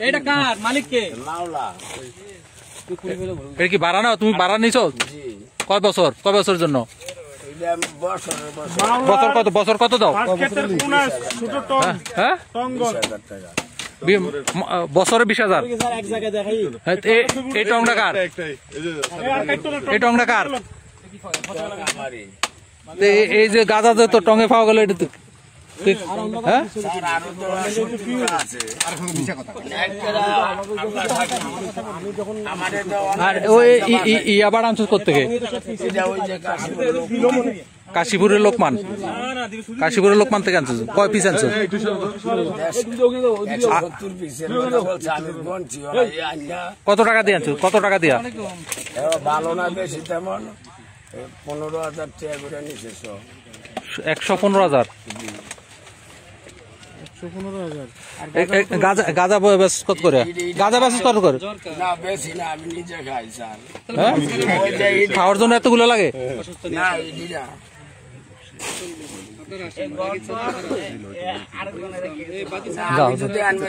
এটা কার মালিক কে? এটা কি ভাড়া না? তুমি ভাড়া নিছো? কয় বছর? কয় বছরের জন্য? বছর কত দাও? হ্যাঁ বছরে 20,000। এই টংটা কার? এই টংটা কার? এই যে গাঁজা যে তো টঙে পাওয়া গেল এটা হ্যাঁ আর ওই ইয়াবার আনছো কোত্থেকে? কাশীপুরের লোকমান। কাশীপুরের লোকমান থেকে আনছো? কয় পিস আনছো? কত টাকা দিয়ে আনছো? কত টাকা দিয়া? ভালো না বেশি তেমন 15,000 টাকা করে নিচ্ছে। 115,000। গাঁজা বেশ কত করে? গাঁজা বেশ কত করে? না বেশি না, আমি নিজে খাই স্যার। খাওয়ার জন্য এতগুলো লাগে? না যাও যদি আনবে